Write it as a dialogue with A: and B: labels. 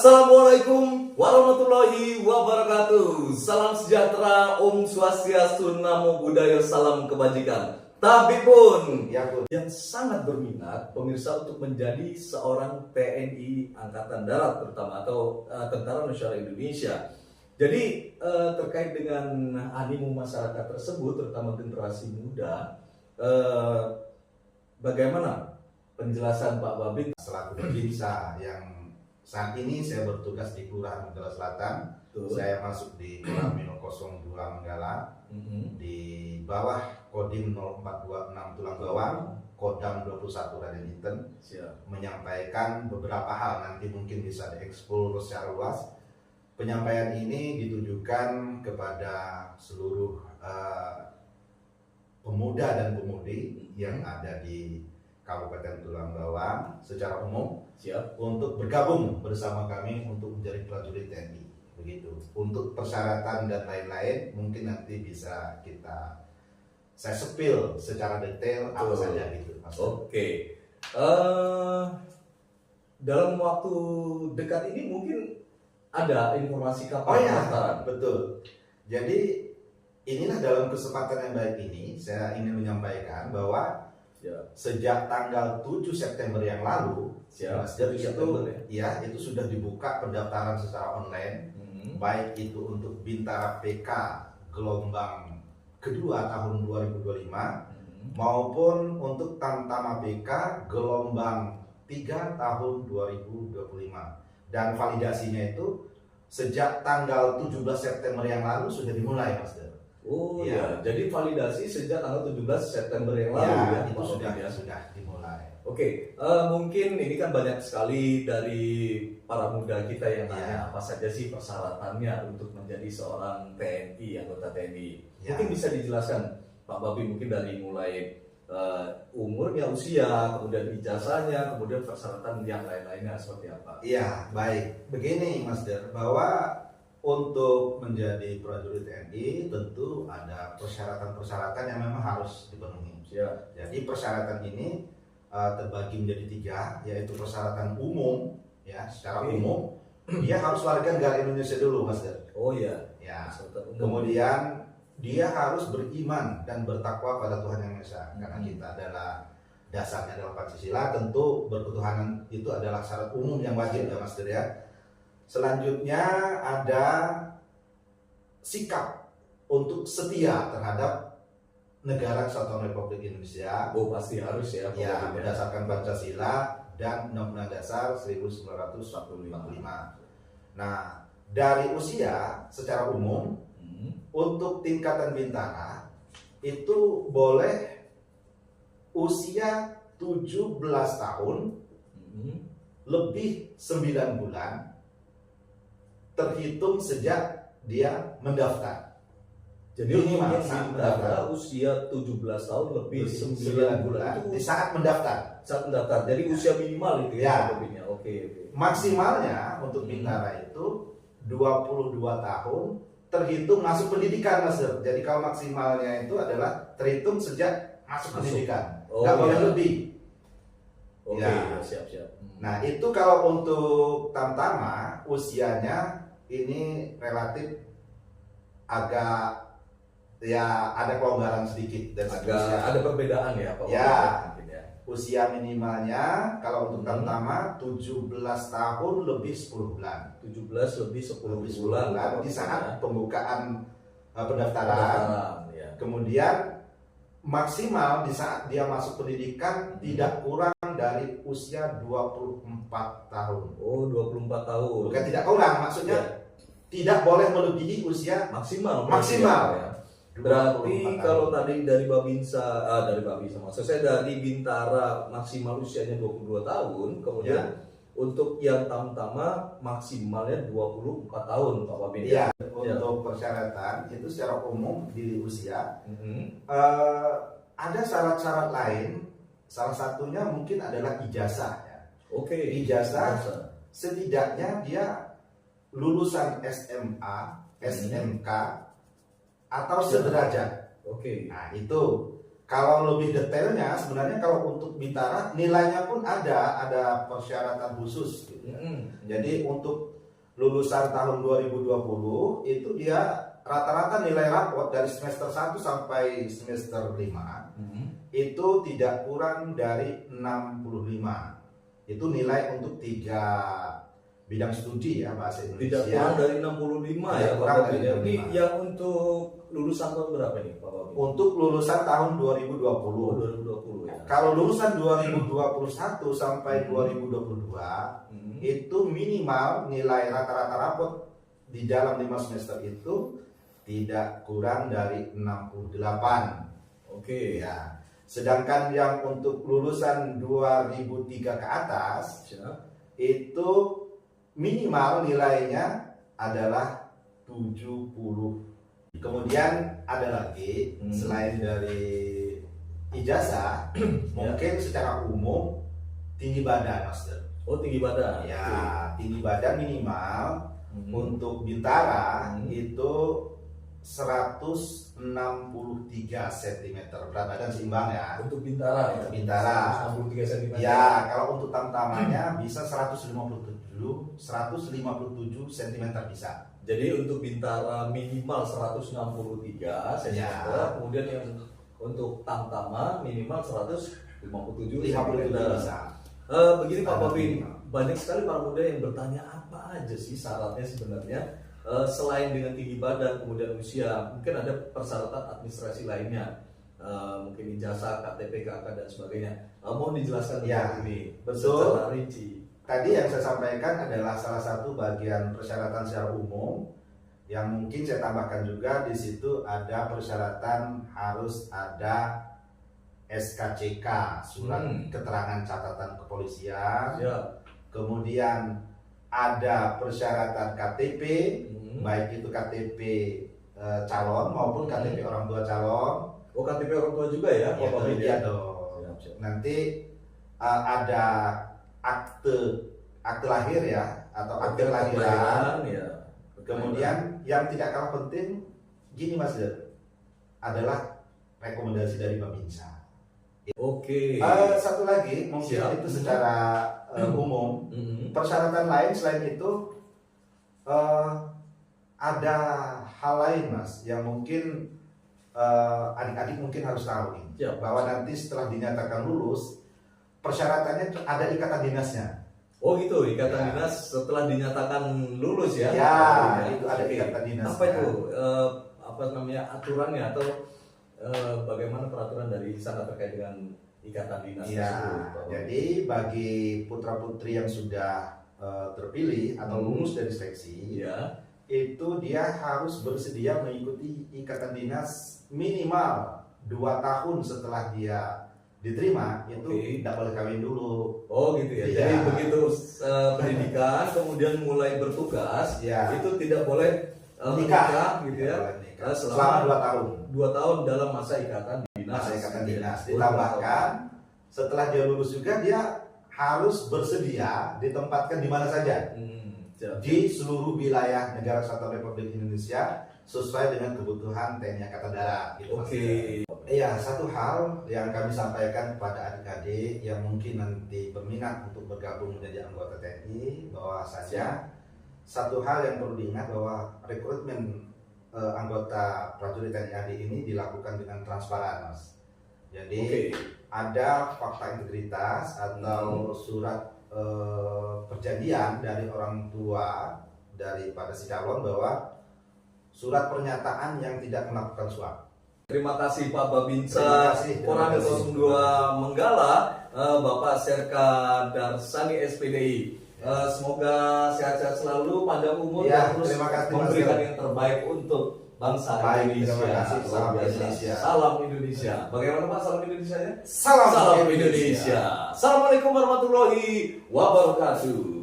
A: Assalamualaikum warahmatullahi wabarakatuh. Salam sejahtera, Om Swastiastu, Namo Buddhaya, salam kebajikan. Tapi pun yang sangat berminat pemirsa untuk menjadi seorang TNI Angkatan Darat terutama atau Tentara Nasional Indonesia. Jadi terkait dengan animo masyarakat tersebut terutama generasi muda, bagaimana penjelasan Pak Babin
B: selaku Babinsa yang saat ini saya bertugas di Kelurahan Manggala Selatan. Saya masuk di Koramil 02 Manggala, di bawah Kodim 0426 Tulang Bawang, Kodam 21 Raden Inten. Menyampaikan beberapa hal, nanti mungkin bisa dieksplor secara luas. Penyampaian ini ditujukan kepada seluruh pemuda dan pemudi yang ada di Kabupaten Tulang Bawang secara umum untuk bergabung bersama kami untuk menjadi prajurit TNI. Begitu. Untuk persyaratan dan lain-lain mungkin nanti bisa saya sepil secara detail apa saja gitu.
A: Oke. Dalam waktu dekat ini mungkin ada informasi kapan pendaftaran?
B: Betul. Jadi inilah dalam kesempatan yang baik ini saya ingin menyampaikan bahwa sejak tanggal 7 September yang lalu, itu sudah dibuka pendaftaran secara online, baik itu untuk Bintara PK gelombang kedua tahun 2025, maupun untuk Tamtama PK gelombang 3 tahun 2025. Dan validasinya itu sejak tanggal 17 September yang lalu sudah dimulai, Mas.
A: Jadi validasi sejak tanggal 17 September yang lalu
B: itu sudah dimulai.
A: Oke, mungkin ini kan banyak sekali dari para muda kita yang nanya apa saja sih persyaratannya untuk menjadi seorang TNI, anggota TNI. Mungkin bisa dijelaskan Pak Babin, mungkin dari mulai umurnya, usia, kemudian ijazahnya, kemudian persyaratan yang lain-lainnya seperti apa?
B: Iya, baik. Begini Mas Der, bahwa untuk menjadi prajurit TNI tentu ada persyaratan-persyaratan yang memang harus dipenuhi. Jadi persyaratan ini terbagi menjadi 3, yaitu persyaratan umum, secara umum dia harus warga negara Indonesia dulu, Mas Der. Kemudian dia harus beriman dan bertakwa pada Tuhan Yang Maha Esa, karena kita adalah dasarnya adalah Pancasila. Tentu berketuhanan itu adalah syarat umum yang wajib ya, Mas Der ya. Selanjutnya ada sikap untuk setia terhadap Negara Kesatuan Republik Indonesia.
A: Pasti harus
B: berdasarkan Pancasila dan Undang-Undang Dasar 1945. Nah, dari usia secara umum untuk tingkatan bintara itu boleh usia 17 tahun lebih 9 bulan terhitung sejak dia mendaftar.
A: Jadi mendaftar usia 17 tahun lebih 9 bulan
B: di saat mendaftar.
A: Jadi usia minimal itu
B: Oke. Maksimalnya untuk bintara itu 22 tahun terhitung masuk pendidikan, Mas. Jadi kalau maksimalnya itu adalah terhitung sejak masuk pendidikan. Nggak boleh lebih.
A: Siap.
B: Nah, itu kalau untuk Tamtama usianya ini relatif agak ada kelonggaran sedikit dan
A: ada perbedaan ya Pak.
B: Usia minimalnya kalau untuk Tamtama 17 tahun lebih 10 bulan.
A: 17 lebih 10 bulan
B: di saat pembukaan pendaftaran. Kemudian maksimal di saat dia masuk pendidikan tidak kurang dari usia 24 tahun.
A: 24 tahun.
B: Bukan tidak kurang, maksudnya tidak boleh melebihi usia maksimal.
A: Berarti kalau tadi dari Babinsa, maksud saya dari Bintara maksimal usianya 22 tahun, kemudian untuk yang Tamtama maksimalnya 24 tahun, Pak Babin.
B: Untuk persyaratan itu secara umum di usia ada syarat-syarat lain. Salah satunya mungkin adalah ijazah. Ijazah setidaknya dia lulusan SMA, SMK atau sederajat.
A: Oke.
B: Nah itu Kalau lebih detailnya sebenarnya kalau untuk Bintara nilainya pun ada persyaratan khusus gitu ya. Jadi untuk lulusan tahun 2020 itu dia rata-rata nilai rapot dari semester 1 sampai semester 5 itu tidak kurang dari 65. Itu nilai untuk 3 bidang studi ya bahasa Indonesia.
A: Tidak kurang dari 65 ya Pak Bobi. Ini yang untuk lulusan tahun berapa nih Pak Bobi?
B: Untuk lulusan tahun 2020.
A: 2020 ya.
B: Kalau lulusan 2021 sampai 2022 itu minimal nilai rata-rata rapot di dalam 5 semester itu tidak kurang dari 68.
A: Oke.
B: Ya. Sedangkan yang untuk lulusan 2003 ke atas itu minimal nilainya adalah 70. Kemudian ada lagi selain dari ijazah mungkin secara umum tinggi badan Master.
A: Oh, tinggi badan.
B: Ya, tinggi badan minimal untuk Bintara itu 163 cm berat badan seimbang ya.
A: Untuk Bintara ya.
B: Bintara.
A: 163 cm.
B: Ya, kalau untuk tamtamanya bisa 157 cm bisa.
A: Jadi untuk Bintara minimal 163 cm,
B: Ya.
A: kemudian yang untuk tamtama minimal 157 cm.
B: Bisa.
A: Begini Pak Bobi, banyak sekali para muda yang bertanya apa aja sih syaratnya sebenarnya. Selain dengan tinggi badan, kemudian usia, mungkin ada persyaratan administrasi lainnya, mungkin ijazah, KTP, KK dan sebagainya. Mohon dijelaskan
B: Ya,
A: ini
B: betul.
A: secara rinci.
B: Tadi yang saya sampaikan adalah salah satu bagian persyaratan secara umum yang mungkin saya tambahkan juga di situ ada persyaratan harus ada SKCK, surat keterangan catatan kepolisian.
A: Ya.
B: Kemudian ada persyaratan KTP, baik itu KTP calon maupun KTP orang tua calon.
A: Oh, KTP orang tua juga ya?
B: Ya,
A: Pak Bobi,
B: iya dong.
A: Siap.
B: Nanti ada akte lahir ya atau akte kelahiran.
A: Ya.
B: Kemudian yang tidak kalah penting gini Mas Der, adalah rekomendasi dari Babinsa.
A: Oke.
B: Satu lagi mungkin itu secara umum. Persyaratan lain selain itu ada hal lain Mas yang mungkin adik-adik mungkin harus tahu nih. Bahwa nanti setelah dinyatakan lulus persyaratannya ada ikatan dinasnya.
A: Oh gitu, ikatan dinas setelah dinyatakan lulus ya?
B: Ya, itu ada ikatan dinas.
A: Apa itu? Apa namanya aturannya atau bagaimana peraturan dari sana terkait dengan ikatan dinas?
B: Ya, jadi bagi putra putri yang sudah terpilih atau lulus dari seleksi, itu dia harus bersedia mengikuti ikatan dinas minimal 2 tahun setelah dia diterima, itu tidak boleh kawin dulu.
A: Oh gitu ya. Jadi begitu pendidikan kemudian mulai bertugas, itu tidak boleh nikah gitu ya.
B: Selama 2 tahun.
A: 2 tahun dalam masa ikatan dinas.
B: Ditambahkan setelah dia lulus juga dia harus bersedia ditempatkan di mana saja. Di seluruh wilayah negara Kesatuan Republik Indonesia sesuai dengan kebutuhan TNI Angkatan Darat. Iya, satu hal yang kami sampaikan kepada adik-adik yang mungkin nanti berminat untuk bergabung menjadi anggota TNI, bahwasanya satu hal yang perlu diingat bahwa rekrutmen anggota prajurit TNI AD ini dilakukan dengan transparan, Mas. Jadi ada fakta integritas atau surat perjanjian dari orang tua daripada si calon bahwa surat pernyataan yang tidak melakukan suap.
A: Terima kasih Pak Babinsa Koramil 02 Menggala, Bapak Serka Darsani SPDI. Semoga sehat-sehat selalu, panjang umur
B: Ya,
A: dan terus
B: terima kasih,
A: memberikan
B: Mas.
A: yang terbaik untuk bangsa
B: Baik,
A: Indonesia.
B: terima kasih. Salam
A: Luar biasa.
B: Indonesia.
A: Salam Indonesia. Bagaimana Pak salam Indonesia-nya?
B: Salam
A: Indonesia. Assalamualaikum warahmatullahi wabarakatuh.